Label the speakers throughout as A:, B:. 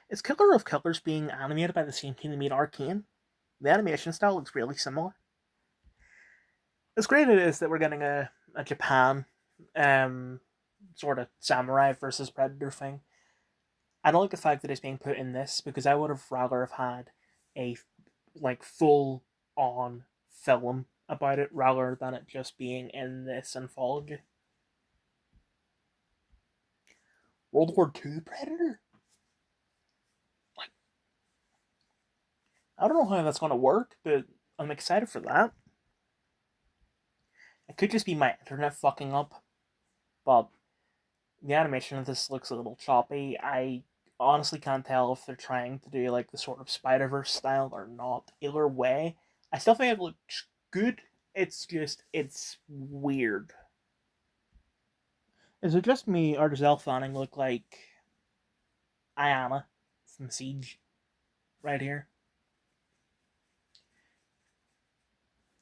A: Is Killer of Killers being animated by the same team that made Arcane? The animation style looks really similar. As great it is that we're getting a Japan um, sort of samurai versus predator thing, I don't like the fact that it's being put in this because I would have rather have had a like full on film about it rather than it just being in this anthology. World War II Predator? Like, I don't know how that's going to work, but I'm excited for that. It could just be my internet fucking up, but the animation of this looks a little choppy. I honestly can't tell if they're trying to do like the sort of Spider Verse style or not. Either way, I still think it looks good. It's just it's weird. Is it just me, or does Elle Fanning look like Ayana from Siege right here?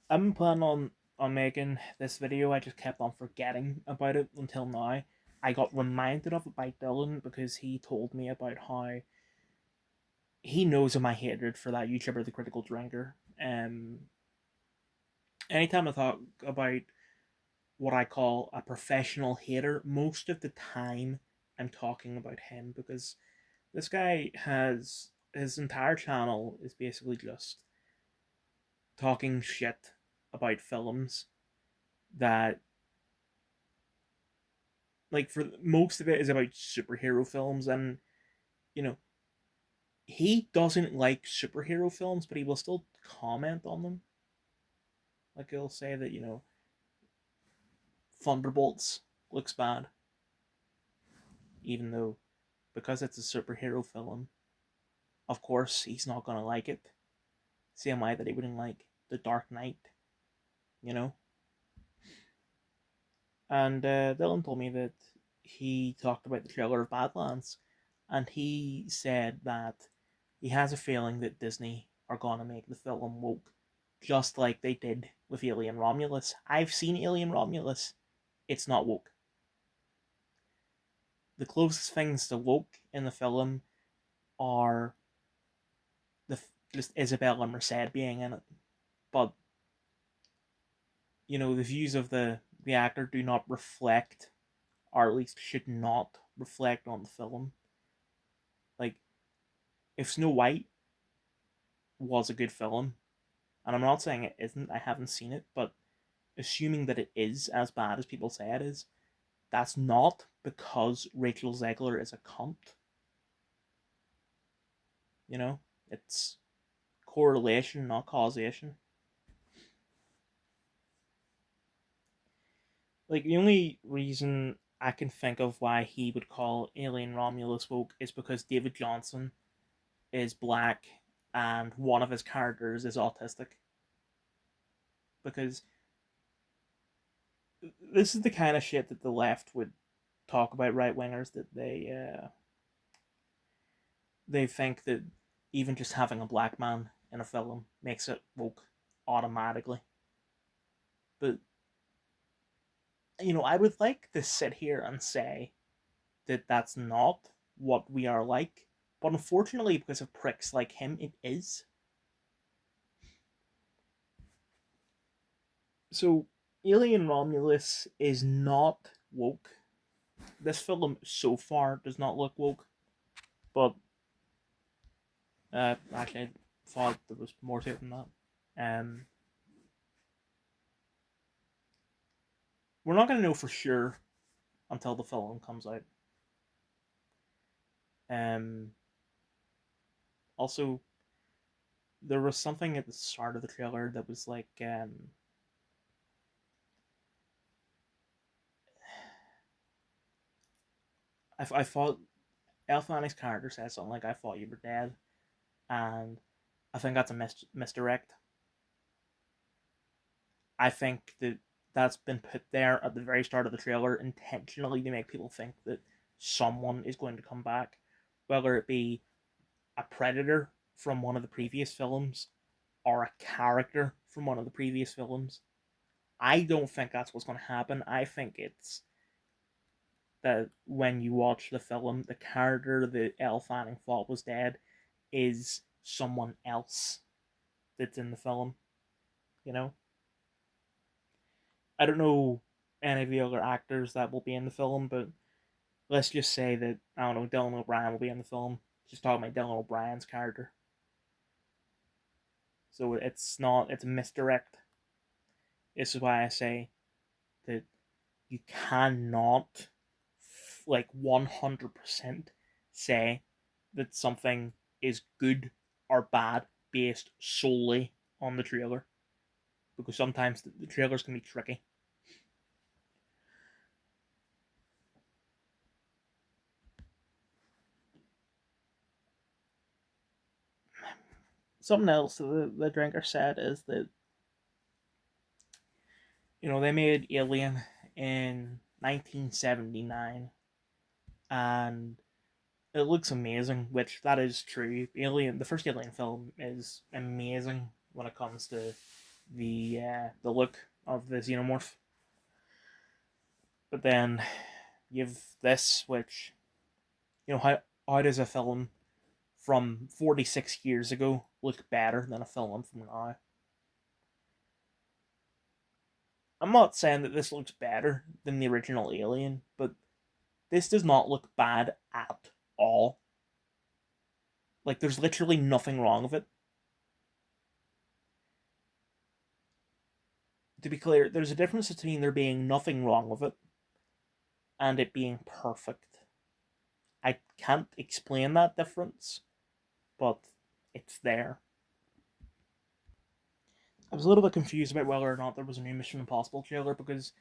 A: I've been planning on making this video. I just kept on forgetting about it until now. I got reminded of it by Dylan because he told me about how he knows of my hatred for that YouTuber, the Critical Drinker. Anytime I talk about what I call a professional hater, most of the time I'm talking about him because this guy has his entire channel is basically just talking shit about films that, like, for most of it is about superhero films, and you know he doesn't like superhero films, but he will still comment on them. Like he'll say that Thunderbolts looks bad, even though because it's a superhero film, of course he's not gonna like it. Same way that he wouldn't like The Dark Knight, you know. And Dylan told me that he talked about the trailer of Badlands, and he said that he has a feeling that Disney are gonna make the film woke, just like they did with Alien Romulus. I've seen Alien Romulus. It's not woke. The closest things to woke in the film are the just Isabella Merced being in it, but the views of the actor do not reflect, or at least should not reflect on the film. Like, if Snow White was a good film, and I'm not saying it isn't, I haven't seen it, but assuming that it is as bad as people say it is, that's not because Rachel Zegler is a cunt. You know, it's correlation, not causation. Like, the only reason I can think of why he would call Alien Romulus woke is because David Johnson is black and one of his characters is autistic. Because this is the kind of shit that the left would talk about right wingers, that they think that even just having a black man in a film makes it woke automatically. But I would like to sit here and say that that's not what we are like, but unfortunately, because of pricks like him, it is. So, Alien Romulus is not woke. This film so far does not look woke, but actually, I thought there was more to it than that. Um, we're not going to know for sure until the film comes out. Um, Also, there was something at the start of the trailer that was like, I thought Elfani's character said something like, "I thought you were dead," and I think that's a misdirect. I think that that's been put there at the very start of the trailer intentionally to make people think that someone is going to come back, whether it be a predator from one of the previous films or a character from one of the previous films. I don't think that's what's going to happen. I think that when you watch the film, the character that Elle Fanning thought was dead is someone else that's in the film. You know, I don't know any of the other actors that will be in the film, but let's just say that I don't know Dylan O'Brien will be in the film. Just talking about Dylan O'Brien's character, so it's a misdirect. This is why I say that you cannot like 100% say that something is good or bad based solely on the trailer, because sometimes the trailers can be tricky. Something else that the drinker said is that, they made Alien in 1979 and it looks amazing, which that is true. Alien, the first Alien film, is amazing when it comes to the look of the xenomorph. But then you've this, which how does a film from 46 years ago look better than a film from now? I'm not saying that this looks better than the original Alien, but this does not look bad at all. Like, there's literally nothing wrong with it. To be clear, there's a difference between there being nothing wrong with it and it being perfect. I can't explain that difference, but it's there. I was a little bit confused about whether or not there was a new Mission Impossible trailer, because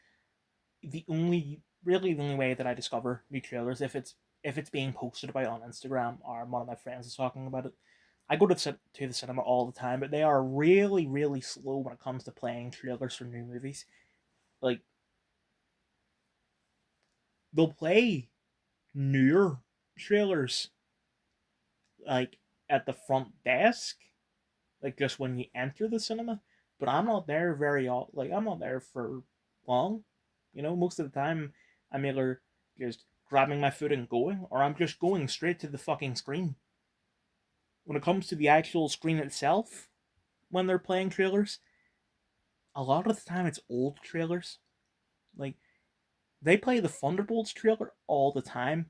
A: the only way that I discover new trailers, if it's being posted about on Instagram or one of my friends is talking about it. I go to the cinema all the time, but they are really, really slow when it comes to playing trailers for new movies. Like, they'll play newer trailers, like, at the front desk, like, just when you enter the cinema. But I'm not there I'm not there for long. Most of the time, I'm either just grabbing my food and going, or I'm just going straight to the fucking screen. When it comes to the actual screen itself, when they're playing trailers, a lot of the time it's old trailers. Like, they play the Thunderbolts trailer all the time.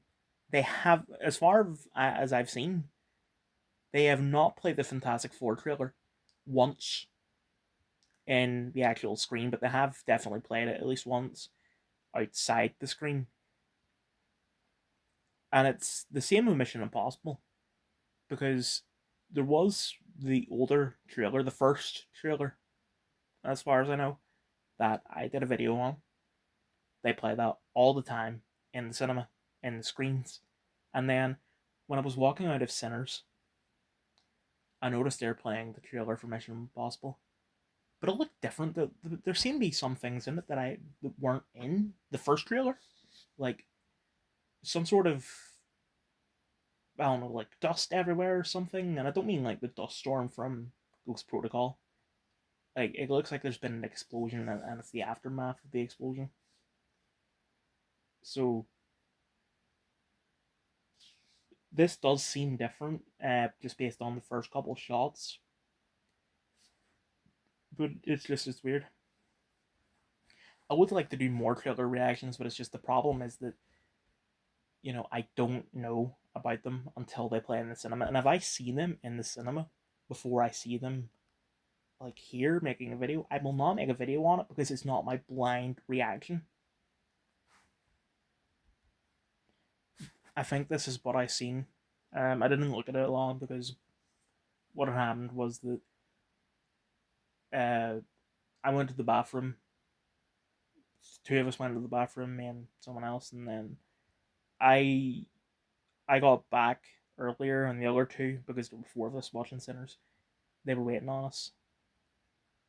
A: They have, as far as I've seen, they have not played the Fantastic Four trailer once in the actual screen, but they have definitely played it at least once outside the screen. And it's the same with Mission Impossible, because there was the older trailer, the first trailer, as far as I know, that I did a video on. They play that all the time in the cinema, in the screens. And then when I was walking out of Sinners, I noticed they were playing the trailer for Mission Impossible. But it looked different. There seemed to be some things in it that weren't in the first trailer. Like, some sort of, I don't know, like dust everywhere or something. And I don't mean like the dust storm from Ghost Protocol. Like, it looks like there's been an explosion and it's the aftermath of the explosion. So this does seem different, just based on the first couple shots. But it's weird. I would like to do more trailer reactions, but it's just the problem is that, I don't know about them until they play in the cinema. And if I see them in the cinema before I see them, like, here making a video, I will not make a video on it because it's not my blind reaction. I think this is what I seen. I didn't look at it long because what had happened was that I went to the bathroom. Two of us went to the bathroom, me and someone else, and then I I got back earlier, and the other two, because there were four of us watching Sinners, they were waiting on us,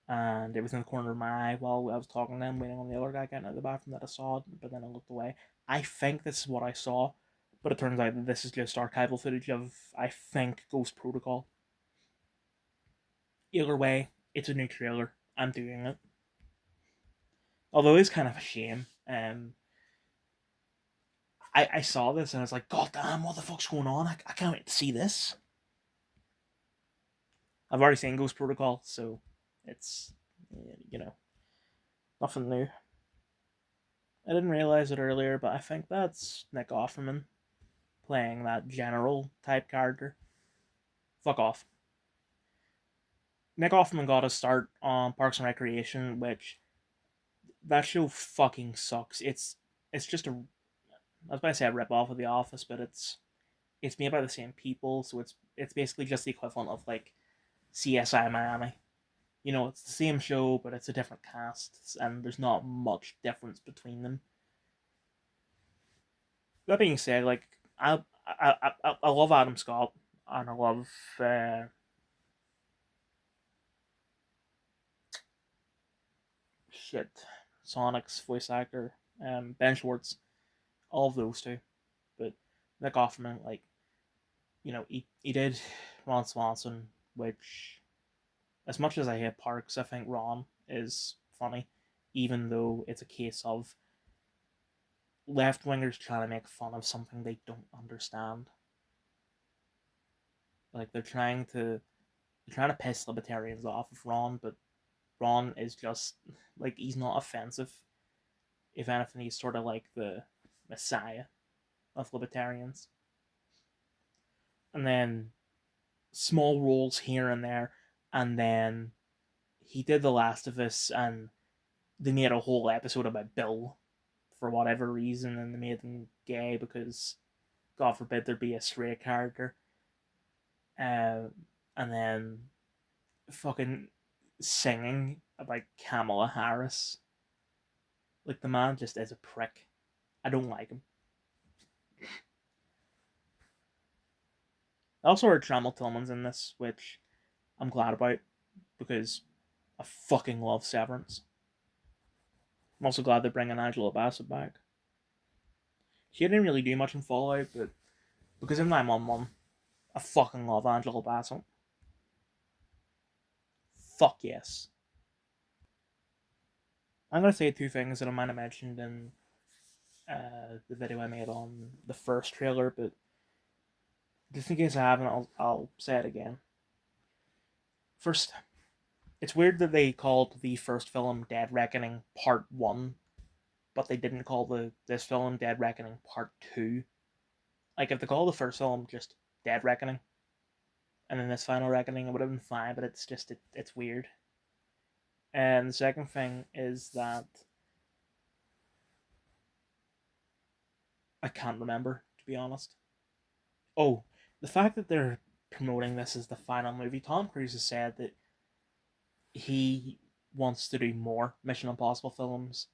A: and it was in the corner of my eye while I was talking to them, waiting on the other guy getting out of the bathroom that I saw, but then I looked away. I think this is what I saw, but it turns out that this is just archival footage of, I think, Ghost Protocol. Either way, it's a new trailer. I'm doing it. Although it's kind of a shame. I saw this and I was like, God damn, what the fuck's going on? I can't wait to see this. I've already seen Ghost Protocol, so it's, nothing new. I didn't realize it earlier, but I think that's Nick Offerman playing that general type character. Fuck off. Nick Offerman got a start on Parks and Recreation, which that show fucking sucks. It's just a, I was about to say a rip off of The Office, but it's made by the same people, so it's basically just the equivalent of like CSI Miami. It's the same show, but it's a different cast, and there's not much difference between them. That being said, like I love Adam Scott, and I love shit Sonic's voice actor, Ben Schwartz, all of those two. But Nick Offerman, like he did Ron Swanson, which as much as I hate Parks, I think Ron is funny, even though it's a case of left wingers trying to make fun of something they don't understand. Like they're trying to piss libertarians off of Ron, but Ron is just like he's not offensive. If anything, he's sort of like the messiah of libertarians. And then small roles here and there, and then he did The Last of Us, and they made a whole episode about Bill for whatever reason, and they made him gay because, God forbid, there be a straight character. And then fucking singing about Kamala Harris. Like, the man just is a prick. I don't like him. I also heard Trammell Tillman's in this, which I'm glad about because I fucking love Severance. I'm also glad they're bringing Angela Bassett back. She didn't really do much in Fallout, but because of 911, I fucking love Angela Bassett. Fuck yes. I'm gonna say two things that I might have mentioned in the video I made on the first trailer, but just in case I haven't, I'll say it again. First, it's weird that they called the first film Dead Reckoning Part 1, but they didn't call this film Dead Reckoning Part 2. Like, if they call the first film just Dead Reckoning, and then this Final Reckoning, it would have been fine, but it's weird. And the second thing is that I can't remember, to be honest. Oh, the fact that they're promoting this as the final movie, Tom Cruise has said that he wants to do more Mission Impossible films.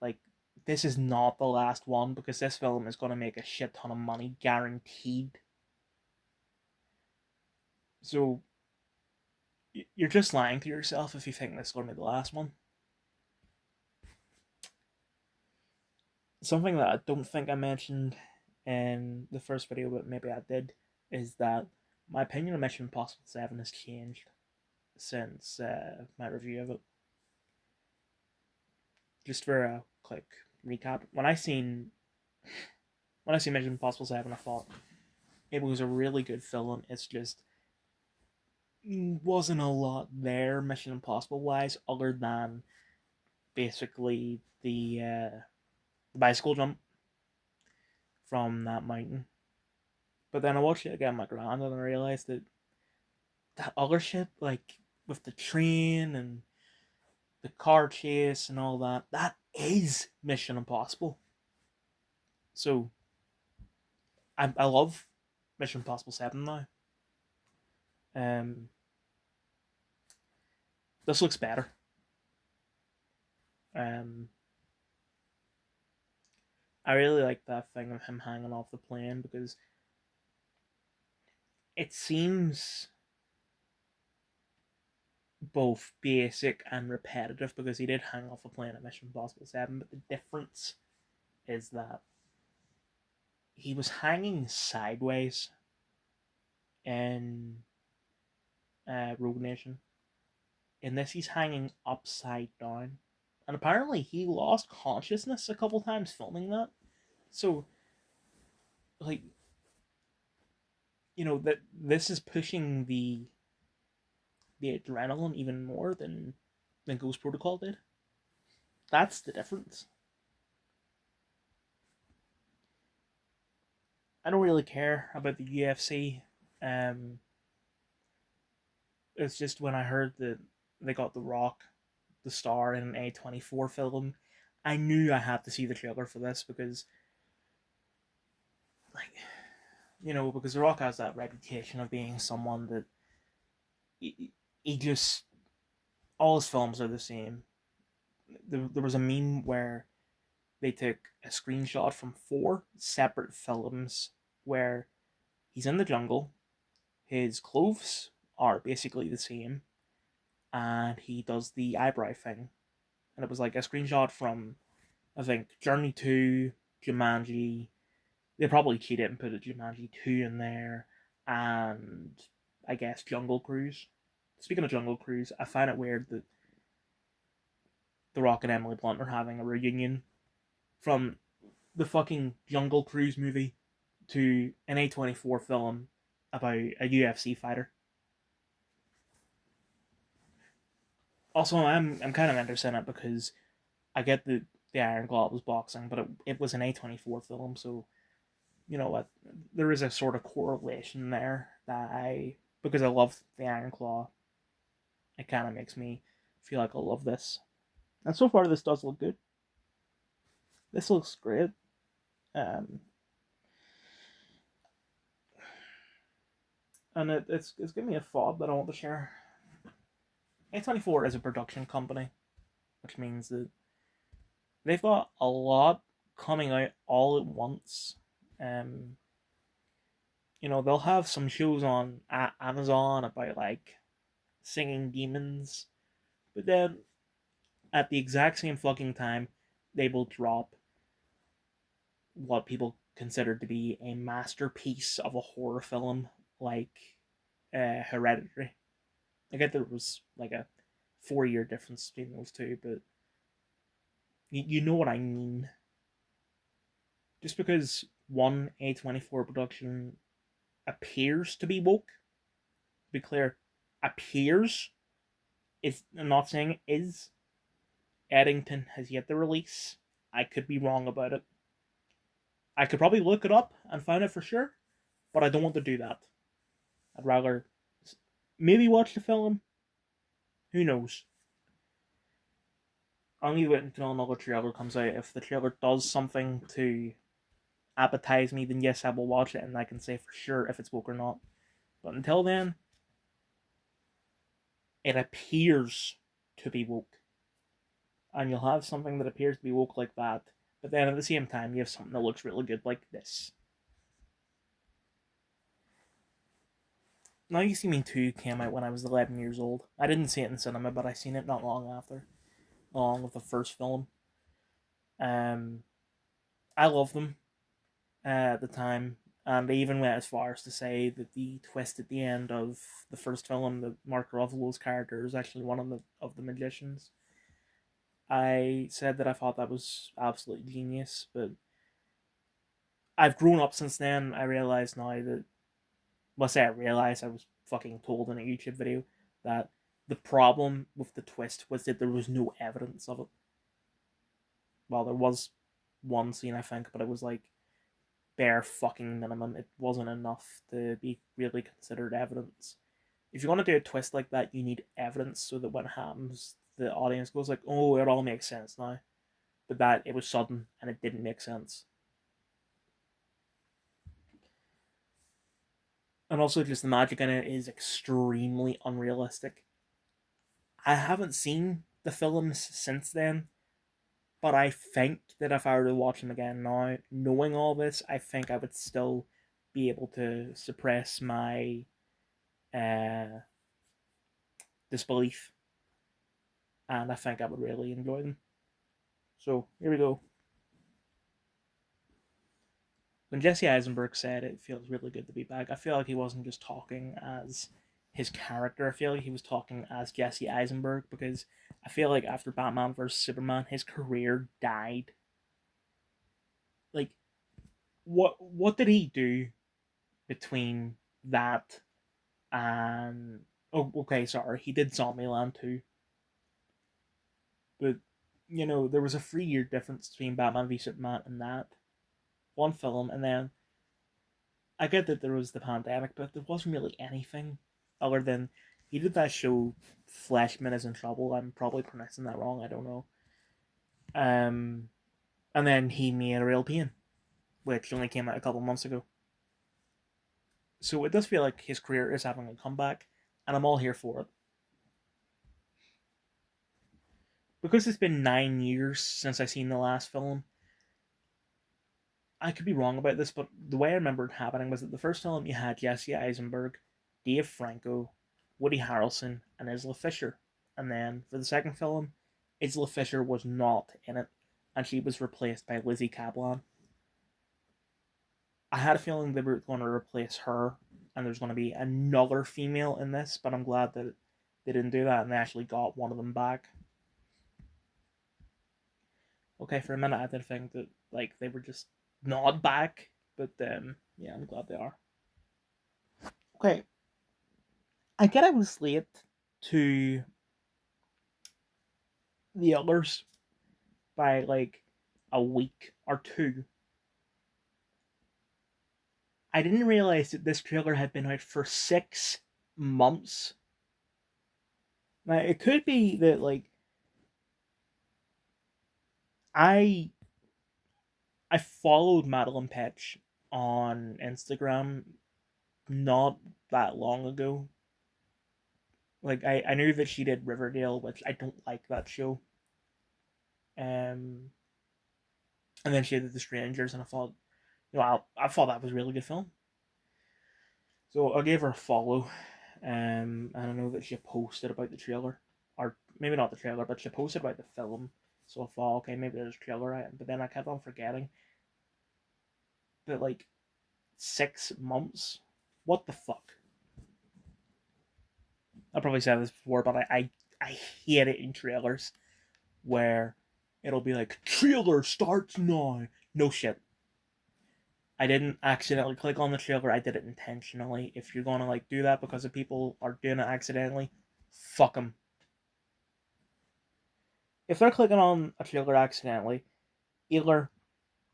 A: Like, this is not the last one because this film is going to make a shit ton of money, guaranteed. So, you're just lying to yourself if you think this is going to be the last one. Something that I don't think I mentioned in the first video, but maybe I did, is that my opinion of Mission Impossible 7 has changed since my review of it. Just for a quick recap, when I seen Mission Impossible 7, I thought it was a really good film. It's just wasn't a lot there Mission Impossible wise, other than basically the bicycle jump from that mountain. But then I watched it again with my grand, and I realized that other shit, like with the train and the car chase and all that, that is Mission Impossible. So I love Mission Impossible 7 now. This looks better. I really like that thing of him hanging off the plane because it seems both basic and repetitive because he did hang off a plane at Mission Impossible 7, but the difference is that he was hanging sideways in Rogue Nation. In this, he's hanging upside down. And apparently he lost consciousness a couple times filming that. So like, that this is pushing the adrenaline even more than Ghost Protocol did. That's the difference. I don't really care about the UFC. Um, it's just when I heard that they got The Rock, the star, in an A24 film, I knew I had to see the trailer for this because, like, because The Rock has that reputation of being someone that he just all his films are the same. There was a meme where they took a screenshot from 4 separate films where he's in the jungle, his clothes are basically the same, and he does the eyebrow thing. And it was like a screenshot from, I think, Journey 2, Jumanji. They probably cheated and put a Jumanji 2 in there, and I guess Jungle Cruise. Speaking of Jungle Cruise, I find it weird that The Rock and Emily Blunt are having a reunion from the fucking Jungle Cruise movie to an A24 film about a UFC fighter. Also, I'm kind of interested in it because I get that the Iron Claw was boxing, but it was an A24 film, so you know what? There is a sort of correlation there that because I love the Iron Claw, it kind of makes me feel like I love this. And so far, this does look good. This looks great. Um, and it's giving me a thought that I want to share. A24 is a production company, which means that they've got a lot coming out all at once. Um, they'll have some shows on Amazon about like singing demons, but then at the exact same fucking time, they will drop what people consider to be a masterpiece of a horror film, like Hereditary. I get there was like a 4 year difference between those two, but you know what I mean. Just because one A24 production appears to be woke, to be clear, appears, I'm not saying it is. Eddington has yet to release. I could be wrong about it. I could probably look it up and find it for sure, but I don't want to do that. I'd rather maybe watch the film. Who knows? I'll leave it until another trailer comes out. If the trailer does something to appetize me, then yes, I will watch it and I can say for sure if it's woke or not. But until then, it appears to be woke. And you'll have something that appears to be woke like that, but then at the same time, you have something that looks really good like this. Now You See Me 2 came out when I was 11 years old. I didn't see it in cinema, but I seen it not long after, along with the first film. Um, I loved them at the time, and they even went as far as to say that the twist at the end of the first film, that Mark Ruffalo's character is actually one of the magicians. I said that I thought that was absolute genius, but I've grown up since then. I realize now that, well, say I realized, I was fucking told in a YouTube video that the problem with the twist was that there was no evidence of it. Well, there was one scene, I think, but it was like bare fucking minimum. It wasn't enough to be really considered evidence. If you want to do a twist like that, you need evidence so that when it happens, the audience goes like, "Oh, it all makes sense now." But that it was sudden and it didn't make sense. And also, just the magic in it is extremely unrealistic. I haven't seen the films since then, but I think that if I were to watch them again now, knowing all this, I think I would still be able to suppress my uh, disbelief, and I think I would really enjoy them. So here we go. When Jesse Eisenberg said it feels really good to be back, I feel like he wasn't just talking as his character. I feel like he was talking as Jesse Eisenberg, because I feel like after Batman vs Superman, his career died. Like, what did he do between that and oh, okay, sorry, he did Zombieland too, but there was a 3 year difference between Batman v Superman and that one film, and then I get that there was the pandemic, but there wasn't really anything other than he did that show Fleshman is in Trouble. I'm probably pronouncing that wrong. I don't know. Um, and then he made A Real Pain, which only came out a couple months ago. So it does feel like his career is having a comeback, and I'm all here for it. Because it's been 9 years since I seen the last film, I could be wrong about this, but the way I remember it happening was that the first film you had Jesse Eisenberg, Dave Franco, Woody Harrelson, and Isla Fisher. And then for the second film, Isla Fisher was not in it, and she was replaced by Lizzie Kaplan. I had a feeling they were going to replace her, and there's going to be another female in this, but I'm glad that they didn't do that, and they actually got one of them back. Okay, for a minute I did think that they were just not back, but yeah, I'm glad they are. Okay, I get I was late to the others by a week or two. I didn't realize that this trailer had been out for 6 months. Now it could be that I followed Madeline Petch on Instagram not that long ago. I knew that she did Riverdale, which I don't like that show. And then she did The Strangers, and I thought, I thought that was a really good film. So I gave her a follow, and I know that she posted about the trailer, or maybe not the trailer, but she posted about the film. So I thought, okay, maybe there's a trailer out, but then I kept on forgetting. But 6 months, what the fuck? I probably said this before, but I hate it in trailers where it'll be like, trailer starts now. No shit. I didn't accidentally click on the trailer. I did it intentionally. If you're gonna do that because of people are doing it accidentally, fuck them. If they're clicking on a trailer accidentally, either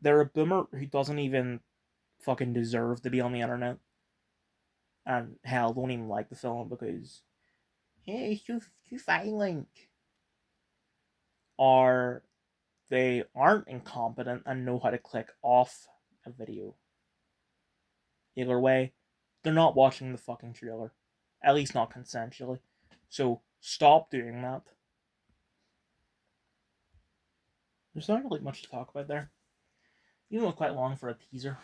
A: they're a boomer who doesn't even fucking deserve to be on the internet, and hell, don't even like the film because it's too violent, or they aren't incompetent and know how to click off a video. Either way, they're not watching the fucking trailer. At least not consensually. So stop doing that. There's not really much to talk about there. Even though quite long for a teaser.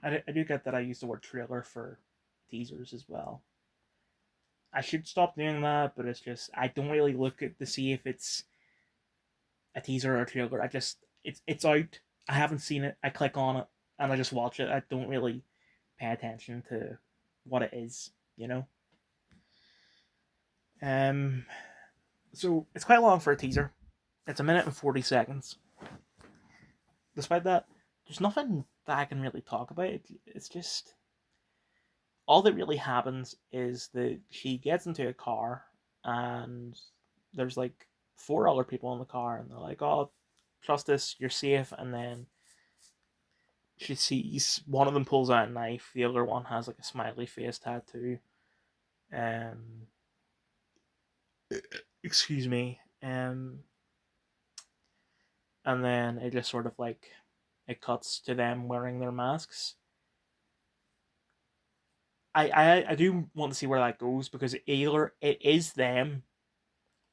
A: I do get that I use the word trailer for teasers as well. I should stop doing that, but it's just I don't really look at to see if it's a teaser or a trailer. It's out. I haven't seen it. I click on it and I just watch it. I don't really pay attention to what it is, So it's quite long for a teaser. It's 1 minute and 40 seconds. Despite that, there's nothing that I can really talk about. It's just all that really happens is that she gets into a car and there's 4 other people in the car, and they're like, "Oh, trust us, you're safe." And then she sees one of them pulls out a knife, the other one has a smiley face tattoo. Excuse me. And then it just sort of it cuts to them wearing their masks. I do want to see where that goes, because either it is them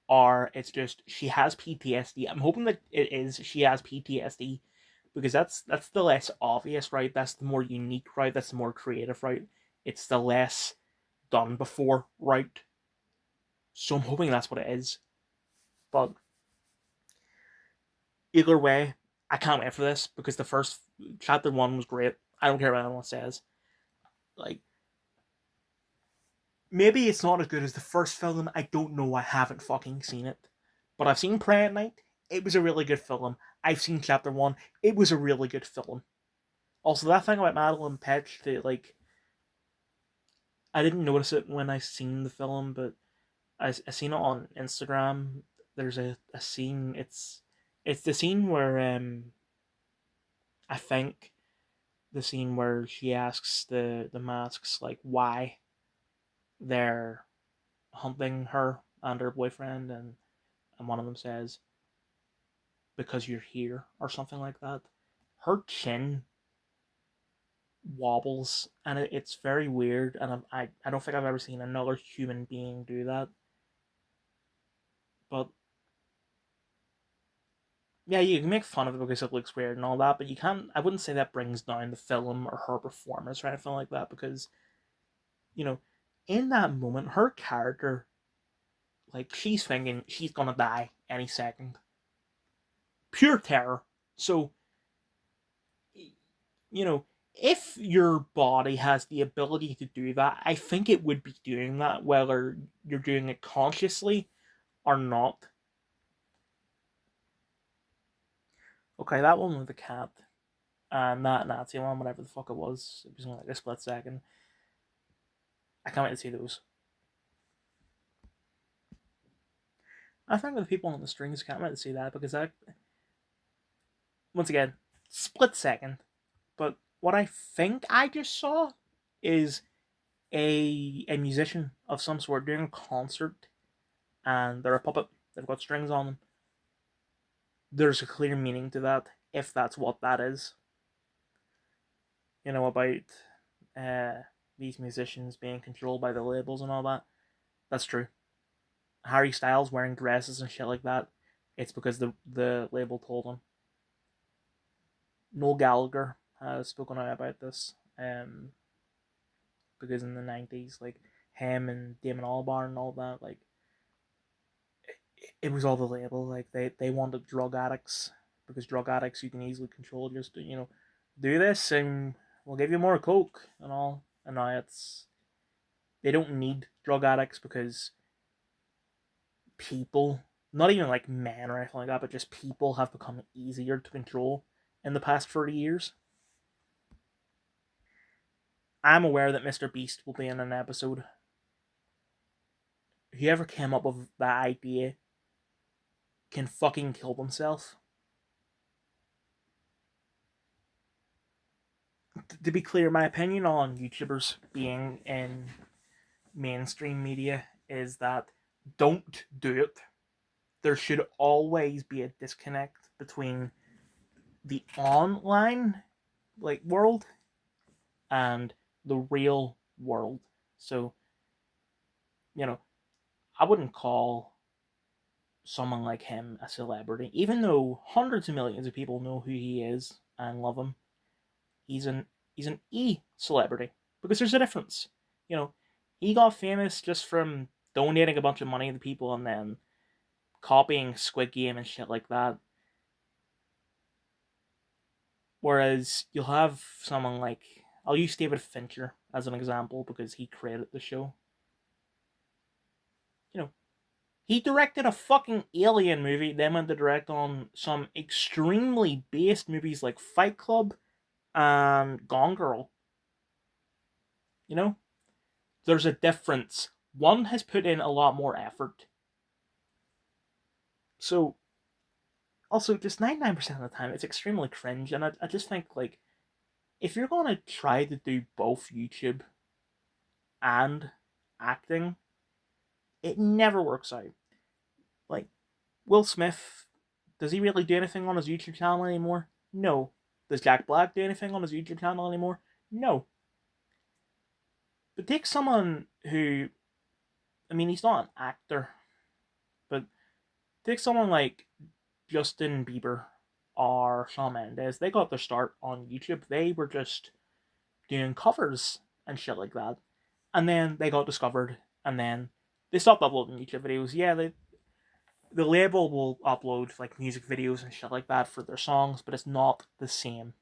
A: or it's just she has PTSD. I'm hoping that it is she has PTSD, because that's the less obvious route. That's the more unique route. That's the more creative route. It's the less done before route. So I'm hoping that's what it is. But either way, I can't wait for this, because the first chapter 1 was great. I don't care what anyone says. Maybe it's not as good as the first film. I don't know. I haven't fucking seen it. But I've seen Prey at Night. It was a really good film. I've seen chapter 1. It was a really good film. Also, that thing about Madeline Petch, that, like, I didn't notice it when I seen the film, but I seen it on Instagram. There's a scene. It's the scene where I think the scene where she asks the masks, like, why they're hunting her and her boyfriend, and one of them says, because you're here, or something like that. Her chin wobbles, and it's very weird, and I don't think I've ever seen another human being do that. But yeah, you can make fun of it because it looks weird and all that, but you can't. I wouldn't say that brings down the film or her performance or anything like that, because, you know, in that moment, her character, like, she's thinking she's gonna die any second. Pure terror. So, you know, if your body has the ability to do that, I think it would be doing that, whether you're doing it consciously or not. Okay, that one with the cat, and that Nazi one, whatever the fuck it was in like a split second. I can't wait to see those. I think with the people on the strings, I can't wait to see that, because that, once again, split second. But what I think I just saw is a musician of some sort doing a concert, and they're a puppet. They've got strings on them. There's a clear meaning to that, if that's what that is. You know, about these musicians being controlled by the labels and all that. That's true. Harry Styles wearing dresses and shit like that, it's because the label told him. Noel Gallagher has spoken out about this, because in the 90s, like, him and Damon Albarn and all that, like, it was all the label. Like, they wanted drug addicts, because drug addicts you can easily control. Just, you know, do this and we'll give you more coke and all. And now it's, they don't need drug addicts, because people, not even like men or anything like that, but just people have become easier to control in the past 30 years. I'm aware that Mr. Beast will be in an episode. Whoever came up with that idea can fucking kill themselves. To be clear, my opinion on YouTubers being in mainstream media is that don't do it. There should always be a disconnect between the online, like, world and the real world. So, you know, I wouldn't call someone like him a celebrity, even though hundreds of millions of people know who he is and love him. He's an e-celebrity, because there's a difference. You know, he got famous just from donating a bunch of money to people and then copying Squid Game and shit like that. Whereas you'll have someone like, I'll use David Fincher as an example because he created the show. You know, he directed a fucking Alien movie, then went to direct on some extremely based movies like Fight Club and Gone Girl. You know, there's a difference. One has put in a lot more effort. So, also, just 99% of the time, it's extremely cringe, and I just think, like, if you're gonna try to do both YouTube and acting, it never works out. Like, Will Smith, does he really do anything on his YouTube channel anymore? No. Does Jack Black do anything on his YouTube channel anymore? No. But take someone who, I mean, he's not an actor, but take someone like Justin Bieber or Shawn Mendes. They got their start on YouTube. They were just doing covers and shit like that. And then they got discovered, and then they stopped uploading YouTube videos. Yeah, the label will upload like music videos and shit like that for their songs, but it's not the same.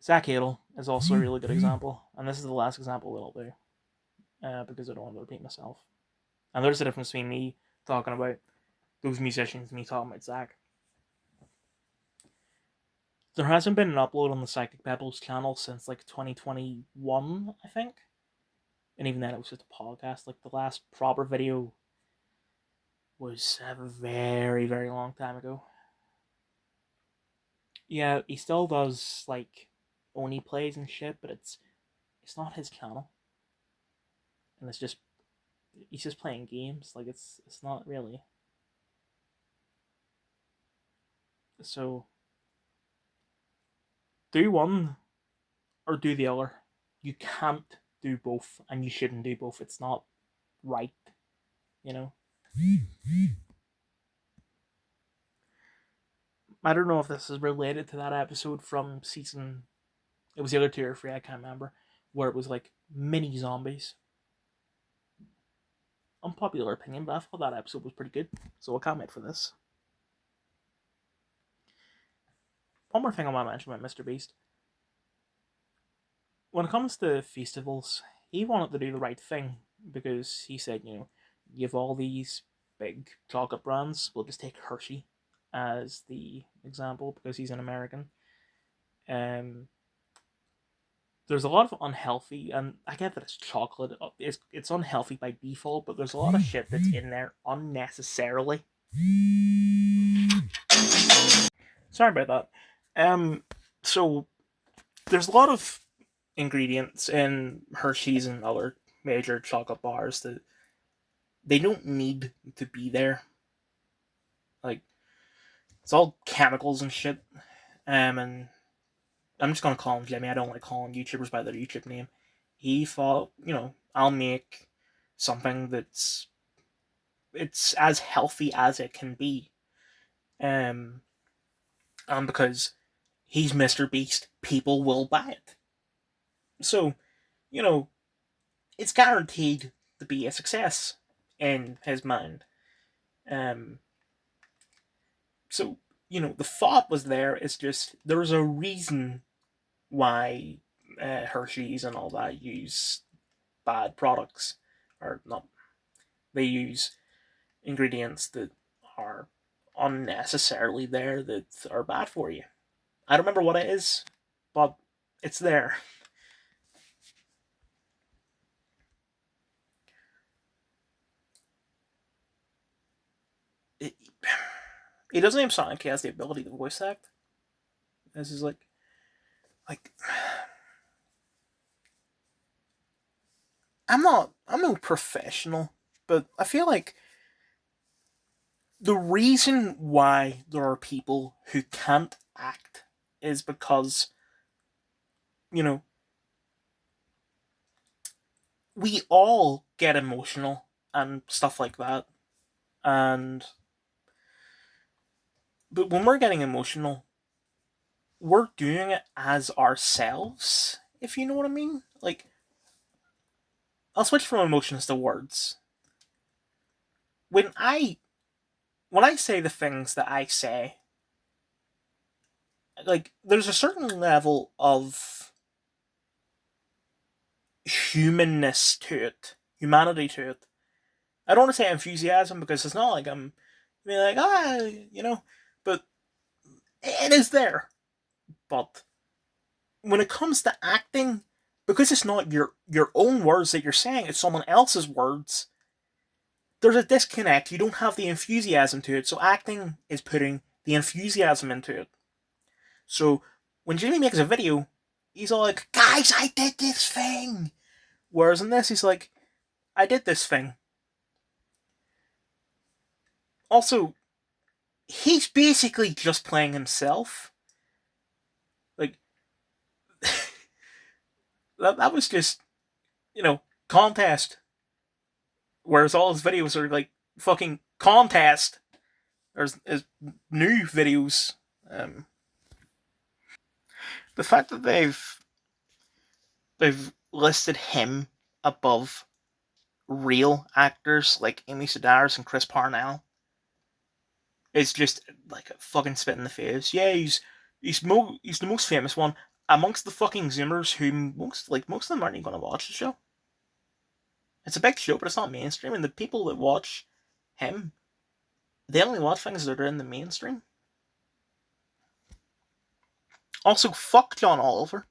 A: Zach Hadel is also a really good example, and this is the last example that I'll do, because I don't want to repeat myself. And there's a difference between me talking about those musicians and me talking about Zach. There hasn't been an upload on the Psychic Pebbles channel since like 2021, I think. And even then, it was just a podcast. Like, the last proper video was a very, very long time ago. Yeah, he still does, like, Oni plays and shit, but it's not his channel. And it's just, he's just playing games. Like, it's not really. So, do one or do the other. You can't do both, and you shouldn't do both. It's not right, you know? I don't know if this is related to that episode from season. It was the other 2 or 3, I can't remember, where it was like mini zombies. Unpopular opinion, but I thought that episode was pretty good, so I'll comment for this. One more thing I want to mention about Mr. Beast. When it comes to festivals, he wanted to do the right thing because he said, you have all these big chocolate brands. We'll just take Hershey as the example because he's an American. There's a lot of unhealthy, and I get that it's chocolate. It's unhealthy by default, but there's a lot of shit that's in there unnecessarily. Sorry about that. So there's a lot of ingredients in Hershey's and other major chocolate bars that they don't need to be there. Like, it's all chemicals and shit. And I'm just gonna call him Jimmy. I don't like calling YouTubers by their YouTube name. He thought, I'll make something it's as healthy as it can be. And because he's Mr. Beast, people will buy it. So, it's guaranteed to be a success in his mind. So, the thought was there. It's just, there was a reason why Hershey's and all that use bad products. Or not. They use ingredients that are unnecessarily there that are bad for you. I don't remember what it is, but it's there. He doesn't even sound like he has the ability to voice act. This is like I'm no professional, but I feel like the reason why there are people who can't act is because, we all get emotional and stuff like that. But when we're getting emotional, we're doing it as ourselves, if you know what I mean. Like, I'll switch from emotions to words. When I say the things that I say, like, there's a certain level of humanness to it, humanity to it. I don't want to say enthusiasm because it's not like I'm being like, but it is there. But when it comes to acting, because it's not your own words that you're saying, it's someone else's words, there's a disconnect. You don't have the enthusiasm to it. So acting is putting the enthusiasm into it. So when Jimmy makes a video, he's all like, guys, I did this thing. Whereas in this, he's like, I did this thing. Also, he's basically just playing himself. Like, that was just, contest. Whereas all his videos are like fucking contest. There's his new videos. The fact that they've listed him above real actors like Amy Sedaris and Chris Parnell is just like a fucking spit in the face. Yeah, he's the most famous one amongst the fucking Zoomers who most of them aren't even gonna watch the show. It's a big show, but it's not mainstream, and the people that watch him, they only watch things that are in the mainstream. Also, fuck John Oliver.